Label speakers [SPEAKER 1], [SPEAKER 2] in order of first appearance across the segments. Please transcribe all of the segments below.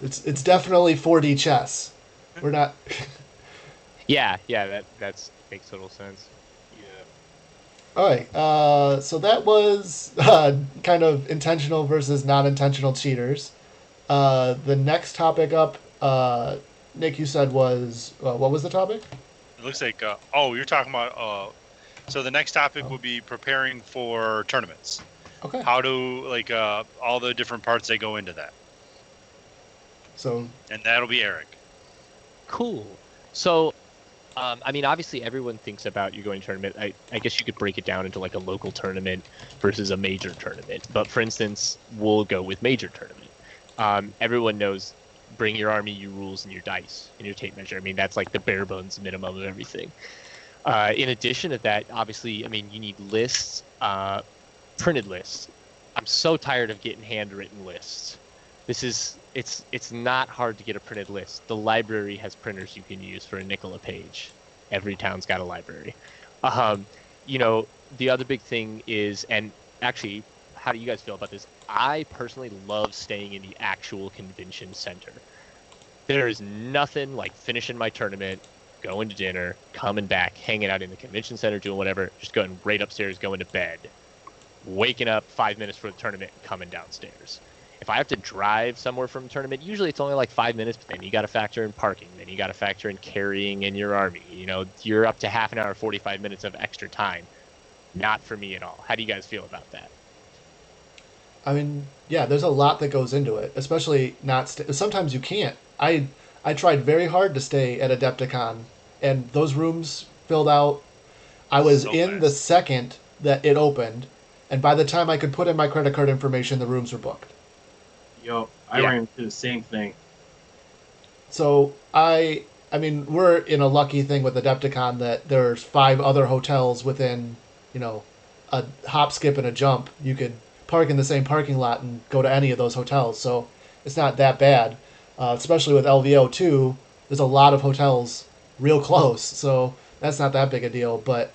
[SPEAKER 1] It's definitely 4D chess. We're not.
[SPEAKER 2] Yeah, that makes total sense.
[SPEAKER 3] Yeah.
[SPEAKER 1] All right. So that was kind of intentional versus non-intentional cheaters. The next topic up, Nick, you said was what was the topic?
[SPEAKER 3] It looks like. Oh, you're talking about. So the next topic
[SPEAKER 1] Oh,
[SPEAKER 3] will be preparing for tournaments.
[SPEAKER 1] okay.
[SPEAKER 3] How do all the different parts that go into that,
[SPEAKER 1] So
[SPEAKER 3] and that'll be Eric.
[SPEAKER 2] Cool. So, I mean, obviously, everyone thinks about you going to tournament. I guess you could break it down into like a local tournament versus a major tournament. But for instance, we'll go with major tournament. Everyone knows bring your army, your rules, and your dice and your tape measure. I mean, that's like the bare bones minimum of everything. In addition to that, obviously, I mean, you need lists, printed lists. I'm so tired of getting handwritten lists. It's not hard to get a printed list. The library has printers you can use for a nickel a page. Every town's got a library. Um, you know, the other big thing is, and actually, how do you guys feel about this? I personally love staying in the actual convention center. There is nothing like finishing my tournament, going to dinner, coming back, hanging out in the convention center, doing whatever, just going right upstairs, going to bed, waking up 5 minutes for the tournament, and coming downstairs. If I have to drive somewhere from a tournament, usually it's only like 5 minutes, but then you got to factor in parking, then you got to factor in carrying in your army. You know, you're up to half an hour, 45 minutes of extra time. Not for me at all. How do you guys feel about that?
[SPEAKER 1] I mean, yeah, there's a lot that goes into it, especially not. Sometimes you can't. I tried very hard to stay at Adepticon, and those rooms filled out. I was
[SPEAKER 3] So
[SPEAKER 1] in the
[SPEAKER 3] fast.
[SPEAKER 1] second that it opened, and by the time I could put in my credit card information, the rooms were booked.
[SPEAKER 4] Yo, I
[SPEAKER 2] Yeah.
[SPEAKER 4] ran into the same thing.
[SPEAKER 1] So I mean, we're in a lucky thing with Adepticon that there's 5 other hotels within, you know, a hop, skip, and a jump. You could park in the same parking lot and go to any of those hotels. So it's not that bad. Especially with LVO too, there's a lot of hotels real close, so that's not that big a deal. But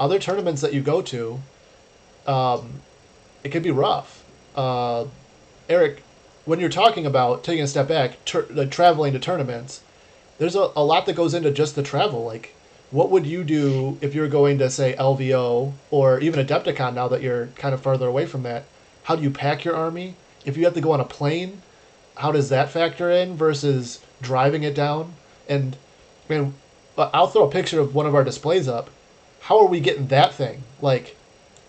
[SPEAKER 1] other tournaments that you go to, it can be rough. Uh, Eric, when you're talking about taking a step back, like traveling to tournaments, there's a lot that goes into just the travel. Like, what would you do if you're going to say LVO or even Adepticon now that you're kind of farther away from that? How do you pack your army? If you have to go on a plane, how does that factor in versus driving it down? And man, I'll throw a picture of one of our displays up. How are we getting that thing? Like,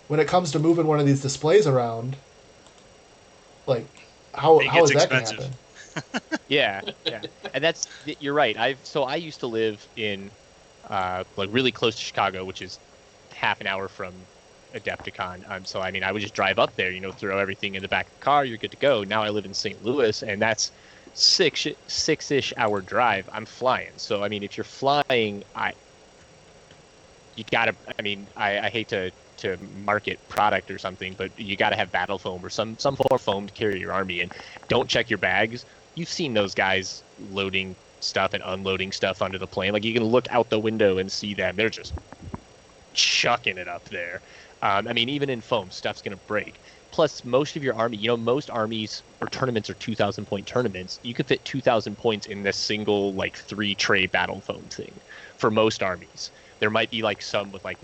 [SPEAKER 1] when it comes to moving one of these displays around, like,
[SPEAKER 3] It
[SPEAKER 1] how
[SPEAKER 3] gets
[SPEAKER 1] is that going to
[SPEAKER 3] expensive.
[SPEAKER 1] happen?
[SPEAKER 2] Yeah, and you're right. I used to live in like really close to Chicago, which is half an hour from Adepticon. So I mean, I would just drive up there, throw everything in the back of the car, you're good to go. Now I live in St. Louis, and that's six-ish hour drive. I'm flying. So I mean, if you're flying, you gotta. I mean, I hate to market product or something, but you got to have battle foam or some form of foam to carry your army in. Don't check your bags. You've seen those guys loading stuff and unloading stuff onto the plane. Like you can look out the window and see them. They're just chucking it up there. I mean, even in foam, stuff's gonna break. Plus, most of your army, most armies or tournaments are 2,000 point tournaments. You could fit 2,000 points in this single like 3 tray battle foam thing for most armies. There might be like some with like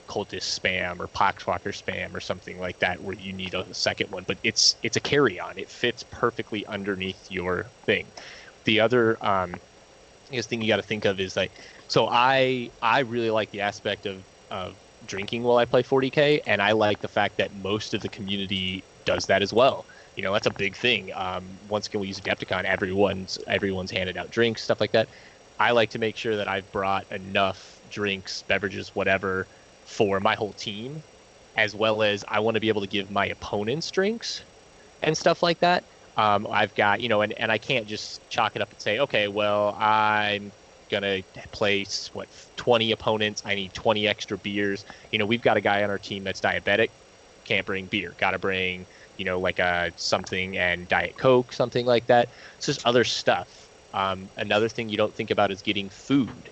[SPEAKER 2] cultist spam or poxwalker spam or something like that where you need a second one, but it's a carry on. It fits perfectly underneath your thing. The other I guess thing you got to think of is like, so I really like the aspect of drinking while I play 40K, and I like the fact that most of the community does that as well. That's a big thing. Once again, we use Adepticon. Everyone's handed out drinks, stuff like that. I like to make sure that I've brought enough drinks, beverages, whatever, for my whole team, as well as I want to be able to give my opponents drinks and stuff like that. I've got, and I can't just chalk it up and say, okay, well, I'm gonna place 20 opponents. I need 20 extra beers. We've got a guy on our team that's diabetic, can't bring beer. Got to bring, like a something and Diet Coke, something like that. It's just other stuff. Another thing you don't think about is getting food.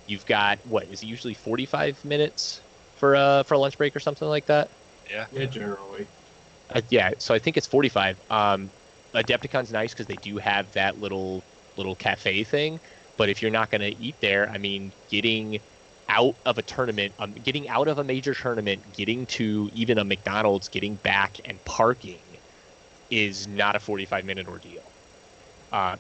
[SPEAKER 2] You've got what is it usually 45 minutes for a lunch break or something like that?
[SPEAKER 3] Yeah.
[SPEAKER 4] Yeah, generally.
[SPEAKER 2] Yeah, so I think it's 45. Adepticon's nice because they do have that little cafe thing. But if you're not going to eat there, I mean, getting out of a tournament, getting out of a major tournament, getting to even a McDonald's, getting back and parking is not a 45-minute ordeal.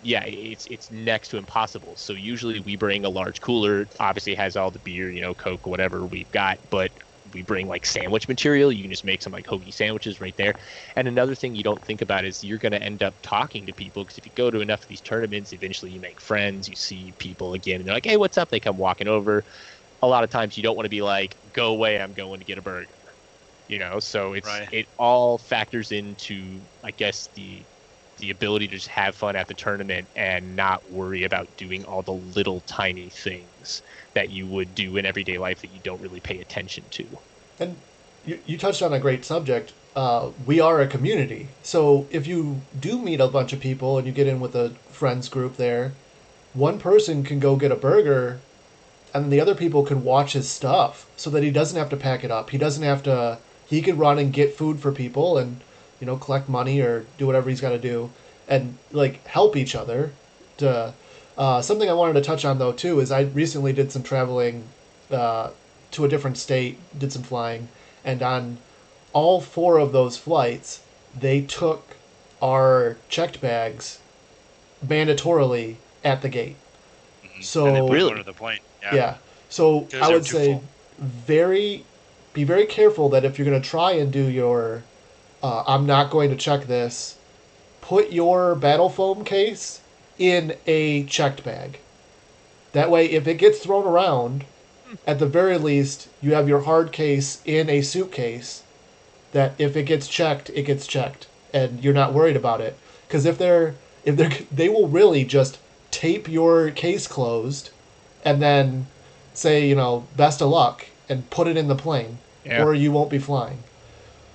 [SPEAKER 2] Yeah, it's next to impossible. So usually we bring a large cooler. Obviously, it has all the beer, Coke, whatever we've got, but we bring like sandwich material. You can just make some like hoagie sandwiches right there. And another thing you don't think about is you're going to end up talking to people, because if you go to enough of these tournaments, eventually you make friends. You see people again, and they're like, "Hey, what's up?" They come walking over. A lot of times you don't want to be like, "Go away, I'm going to get a burger." So it all factors into, I guess, the ability to just have fun at the tournament and not worry about doing all the little tiny things that you would do in everyday life that you don't really pay attention to.
[SPEAKER 1] And you touched on a great subject. We are a community. So if you do meet a bunch of people and you get in with a friends group there, one person can go get a burger and the other people can watch his stuff so that he doesn't have to pack it up. He could run and get food for people and, collect money or do whatever he's got to do and like help each other. Something I wanted to touch on though too is I recently did some traveling to a different state, did some flying, and on all 4 of those flights, they took our checked bags mandatorily at the gate. So
[SPEAKER 3] and they put
[SPEAKER 2] Really?
[SPEAKER 3] one to the plane.
[SPEAKER 1] yeah. So
[SPEAKER 3] Because
[SPEAKER 1] I
[SPEAKER 3] they're
[SPEAKER 1] would
[SPEAKER 3] too
[SPEAKER 1] say
[SPEAKER 3] full.
[SPEAKER 1] be very careful that if you're going to try and do your I'm not going to check this, put your battle foam case in a checked bag. That way, if it gets thrown around, at the very least, you have your hard case in a suitcase that if it gets checked, it gets checked, and you're not worried about it. Because they will really just tape your case closed, and then say, best of luck, and put it in the plane,
[SPEAKER 2] Yeah.
[SPEAKER 1] or you won't be flying.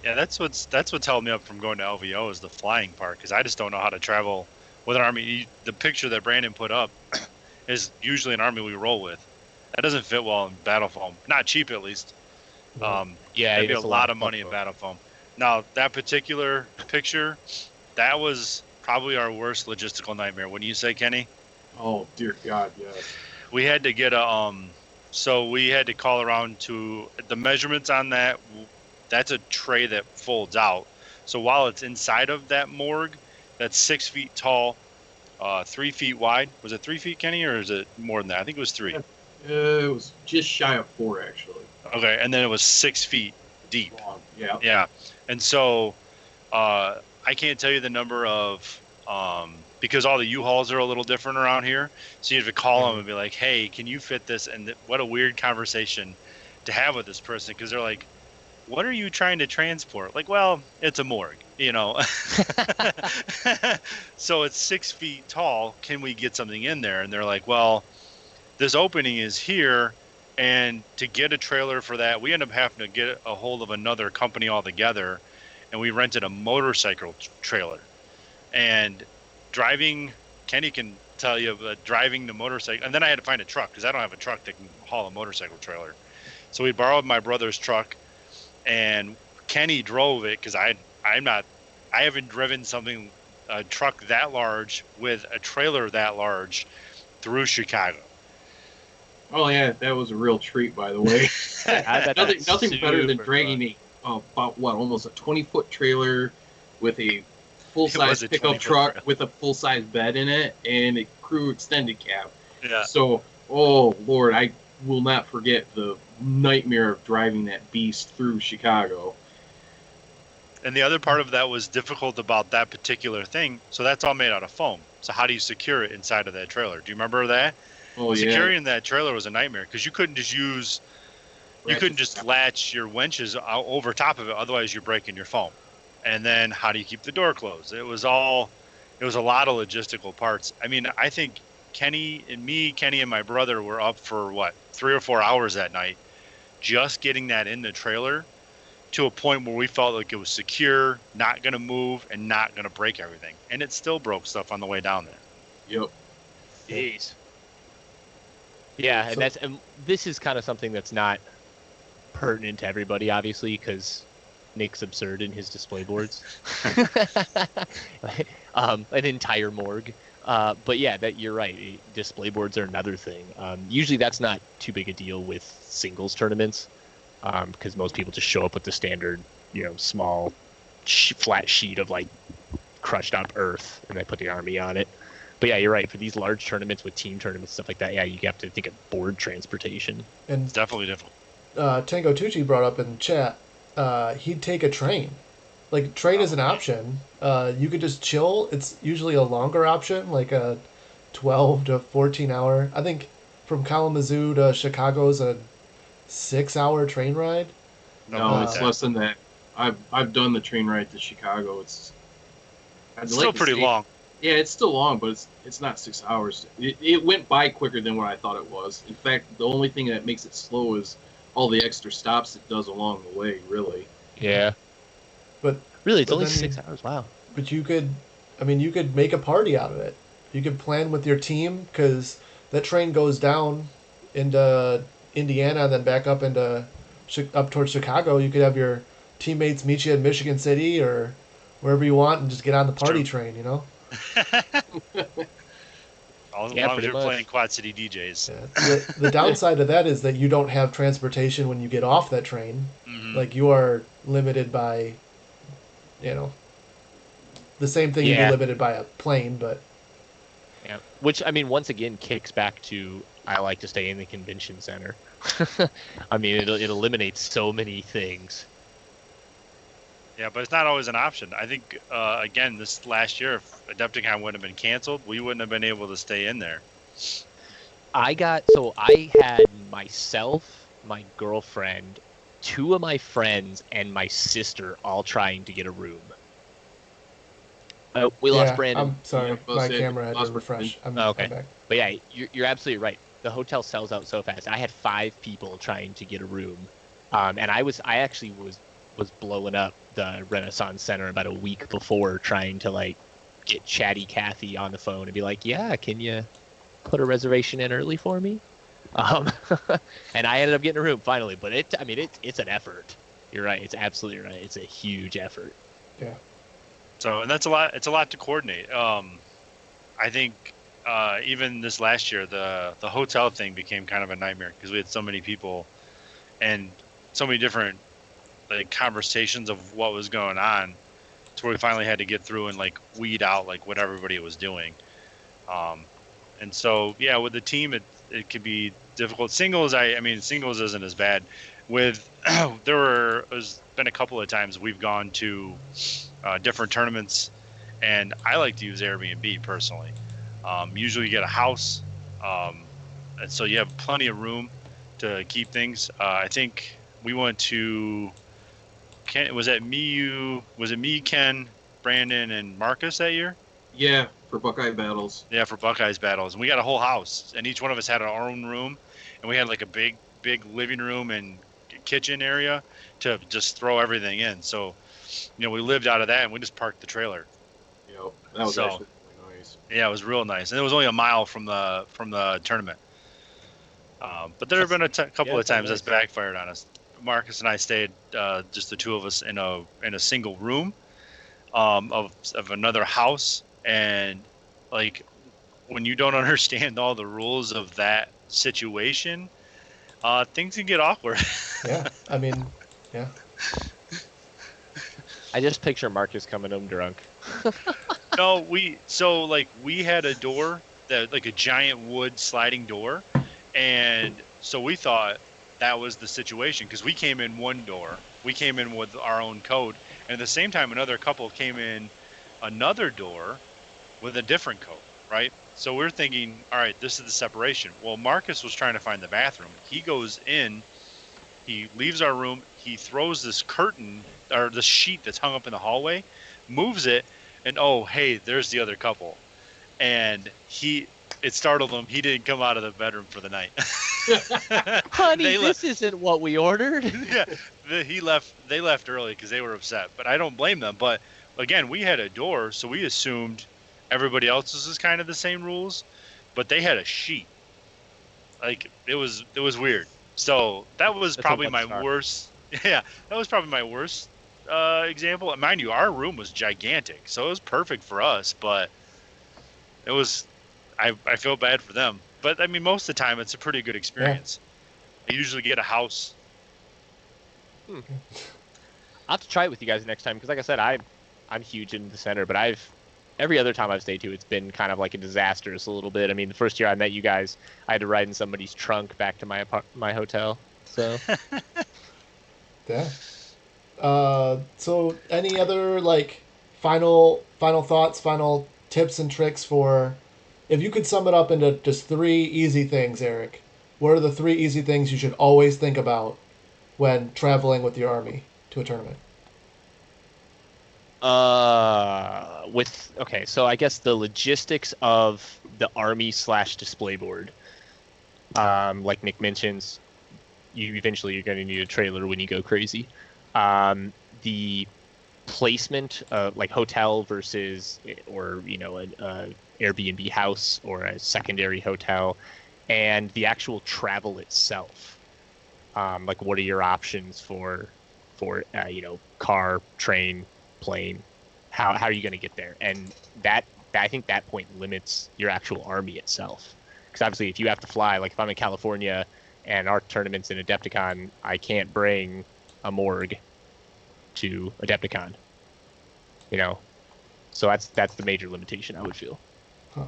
[SPEAKER 3] Yeah, that's what's held me up from going to LVO is the flying part, because I just don't know how to travel with an army. The picture that Brandon put up is usually an army we roll with. That doesn't fit well in battle foam. Not cheap, at least.
[SPEAKER 2] Yeah,
[SPEAKER 3] That'd be a
[SPEAKER 2] it's
[SPEAKER 3] lot of
[SPEAKER 2] fun
[SPEAKER 3] money in
[SPEAKER 2] for-
[SPEAKER 3] battle foam. Now, that particular picture, that was probably our worst logistical nightmare. Wouldn't you say, Kenny?
[SPEAKER 4] Oh dear God, yes.
[SPEAKER 3] We had to get so we had to call around to the measurements on that. That's a tray that folds out. So while it's inside of that morgue, that's 6 feet tall, 3 feet wide. Was it 3 feet, Kenny, or is it more than that? I think it was 3.
[SPEAKER 4] It was just shy of 4 actually.
[SPEAKER 3] Okay, and then it was 6 feet deep.
[SPEAKER 4] Long. Yeah.
[SPEAKER 3] Yeah, and so I can't tell you the number of because all the U-Hauls are a little different around here. So you have to call them and be like, "Hey, can you fit this?" And what a weird conversation to have with this person, because they're like, "What are you trying to transport?" Like, well, it's a morgue, So it's 6 feet tall. Can we get something in there? And they're like, "Well, this opening is here." And to get a trailer for that, we end up having to get a hold of another company altogether, and we rented a motorcycle trailer. And driving, Kenny can tell you, but driving the motorcycle, and then I had to find a truck because I don't have a truck that can haul a motorcycle trailer. So we borrowed my brother's truck, and Kenny drove it because I haven't driven a truck that large with a trailer that large through Chicago.
[SPEAKER 4] Oh yeah, that was a real treat, by the way.
[SPEAKER 2] I bet that's
[SPEAKER 4] nothing better than
[SPEAKER 2] super
[SPEAKER 4] dragging almost a 20-foot trailer with a
[SPEAKER 3] It
[SPEAKER 4] full-size
[SPEAKER 3] was a
[SPEAKER 4] pickup
[SPEAKER 3] 20-foot
[SPEAKER 4] truck
[SPEAKER 3] trailer.
[SPEAKER 4] with a full-size bed in it and a crew extended cab.
[SPEAKER 3] Yeah.
[SPEAKER 4] So, oh Lord, I will not forget the nightmare of driving that beast through Chicago.
[SPEAKER 3] And the other part of that was difficult about that particular thing. So that's all made out of foam. So how do you secure it inside of that trailer? Do you remember that?
[SPEAKER 4] Oh yeah.
[SPEAKER 3] Securing that trailer was a nightmare because you couldn't just latch your winches out over top of it. Otherwise, you're breaking your foam. And then how do you keep the door closed? It was a lot of logistical parts. I mean, I think Kenny and my brother were up for 3 or 4 hours that night, just getting that in the trailer to a point where we felt like it was secure, not going to move, and not going to break everything. And it still broke stuff on the way down there.
[SPEAKER 4] Yep.
[SPEAKER 2] Jeez. Yeah,
[SPEAKER 1] So-
[SPEAKER 2] and this is kind of something that's not pertinent to everybody, obviously, because Nick's absurd in his display boards. an entire morgue. But yeah, that you're right. Display boards are another thing. Usually that's not too big a deal with singles tournaments, because most people just show up with the standard, small flat sheet of like crushed up earth, and they put the army on it. But yeah, you're right. For these large tournaments with team tournaments stuff like that, yeah, you have to think of board transportation.
[SPEAKER 1] And
[SPEAKER 3] It's definitely different.
[SPEAKER 1] Tango Tucci brought up in chat, he'd take a train. Like, train is an option. You could just chill. It's usually a longer option, like a 12 to 14 hour. I think from Kalamazoo to Chicago is a 6 hour train ride.
[SPEAKER 4] No, it's
[SPEAKER 1] like
[SPEAKER 4] less than that. I've done the train ride to Chicago. I'd
[SPEAKER 3] It's
[SPEAKER 4] like
[SPEAKER 3] still
[SPEAKER 4] to
[SPEAKER 3] pretty
[SPEAKER 4] say-
[SPEAKER 3] long.
[SPEAKER 4] Yeah, it's still long, but it's not 6 hours. It went by quicker than what I thought it was. In fact, the only thing that makes it slow is all the extra stops it does along the way. Really.
[SPEAKER 2] Yeah.
[SPEAKER 1] But
[SPEAKER 2] Really, it's
[SPEAKER 1] But
[SPEAKER 2] only
[SPEAKER 1] then
[SPEAKER 2] 6 hours. Wow.
[SPEAKER 1] But you could make a party out of it. You could plan with your team because that train goes down into Indiana and then back up up towards Chicago. You could have your teammates meet you in Michigan City or wherever you want and just get on the party
[SPEAKER 3] True.
[SPEAKER 1] train. You know.
[SPEAKER 3] As
[SPEAKER 2] Yeah,
[SPEAKER 3] long as
[SPEAKER 2] pretty
[SPEAKER 3] you're
[SPEAKER 2] much.
[SPEAKER 3] playing Quad City DJs.
[SPEAKER 1] Yeah. The downside of that is that you don't have transportation when you get off that train.
[SPEAKER 3] Mhm.
[SPEAKER 1] Like you are limited by, the same thing you'd
[SPEAKER 2] Yeah.
[SPEAKER 1] be limited by a plane, but.
[SPEAKER 2] Yeah. Which, I mean, once again, kicks back to I like to stay in the convention center. I mean, it eliminates so many things.
[SPEAKER 3] Yeah, but it's not always an option. I think, again, this last year, if Adepticon wouldn't have been canceled, we wouldn't have been able to stay in there.
[SPEAKER 2] I had myself, my girlfriend, two of my friends, and my sister all trying to get a room. We lost Brandon.
[SPEAKER 1] I'm sorry,
[SPEAKER 4] Yeah,
[SPEAKER 1] my
[SPEAKER 4] say
[SPEAKER 1] camera had
[SPEAKER 4] lost
[SPEAKER 1] to refresh. I'm
[SPEAKER 2] Okay.
[SPEAKER 1] back.
[SPEAKER 2] But yeah, you're absolutely right. The hotel sells out so fast. I had 5 people trying to get a room, and I actually was blowing up the Renaissance Center about a week before, trying to like get Chatty Cathy on the phone and be like, "Yeah, can you put a reservation in early for me?" And I ended up getting a room finally. But it's an effort. You're right. It's absolutely right. It's a huge effort.
[SPEAKER 3] So, and that's a lot. It's a lot to coordinate. I think even this last year, the hotel thing became kind of a nightmare because we had so many people and so many different like conversations of what was going on, to where we finally had to get through and like weed out like what everybody was doing. And so yeah, with the team, it could be difficult. Singles, I mean, singles isn't as bad. With there's been a couple of times we've gone to different tournaments, and I like to use Airbnb personally. Usually you get a house, and so you have plenty of room to keep things. I think we went to was it me, Ken, Brandon, and Marcus that year?
[SPEAKER 4] Yeah, for Buckeye battles.
[SPEAKER 3] Yeah, for Buckeyes battles, and we got a whole house, and each one of us had our own room, and we had like a big living room and kitchen area to just throw everything in. So, we lived out of that, and we just parked the trailer.
[SPEAKER 4] Yep, that was
[SPEAKER 3] So-
[SPEAKER 4] actually really nice.
[SPEAKER 3] Yeah, it was real nice, and it was only a mile from the tournament. But there have been a couple
[SPEAKER 2] yeah,
[SPEAKER 3] of times
[SPEAKER 2] that's
[SPEAKER 3] that's backfired on us. Marcus and I stayed just the two of us in a single room of another house, and like when you don't understand all the rules of that situation, things can get awkward.
[SPEAKER 1] Yeah, I mean, yeah.
[SPEAKER 2] I just picture Marcus coming home drunk.
[SPEAKER 3] No, we had a door that like a giant wood sliding door, and so we thought that was the situation because we came in one door, we came in with our own code, and at the same time another couple came in another door with a different code, right? So we're thinking, all right, this is the separation. Well, Marcus was trying to find the bathroom. He goes in, he leaves our room, he throws this curtain or the sheet that's hung up in the hallway, moves it, and oh, hey, there's the other couple. And it startled him. He didn't come out of the bedroom for the night.
[SPEAKER 2] Honey,
[SPEAKER 3] They
[SPEAKER 2] this isn't what we ordered.
[SPEAKER 3] Yeah, they left early because they were upset, but I don't blame them. But again, we had a door, so we assumed everybody else's was kind of the same rules, but they had a sheet. Like it was weird. So that was
[SPEAKER 2] That's
[SPEAKER 3] probably
[SPEAKER 2] a
[SPEAKER 3] my
[SPEAKER 2] Buckstar.
[SPEAKER 3] worst. Yeah, that was probably my worst example. Mind you, our room was gigantic, so it was perfect for us. But it was, I feel bad for them. But I mean, most of the time, it's a pretty good experience. I usually get a house.
[SPEAKER 2] I'll have to try it with you guys next time because, like I said, I'm huge in the center, but every other time I've stayed to, it's been kind of like a disastrous a little bit. I mean, the first year I met you guys, I had to ride in somebody's trunk back to my hotel. So
[SPEAKER 1] Yeah. So any other like final thoughts, final tips and tricks for if you could sum it up into just 3 easy things, Eric, what are the 3 easy things you should always think about when traveling with your army to a tournament?
[SPEAKER 2] okay, so I guess the logistics of the army slash display board, like Nick mentions, you're going to need a trailer when you go crazy. The placement, like hotel versus, or an Airbnb house or a secondary hotel, and the actual travel itself. Like, what are your options for car, train, plane? How are you going to get there? And I think that point limits your actual army itself. Because obviously, if you have to fly, like if I'm in California and our tournament's in Adepticon, I can't bring a morgue to Adepticon. So that's the major limitation I would feel.
[SPEAKER 1] Huh.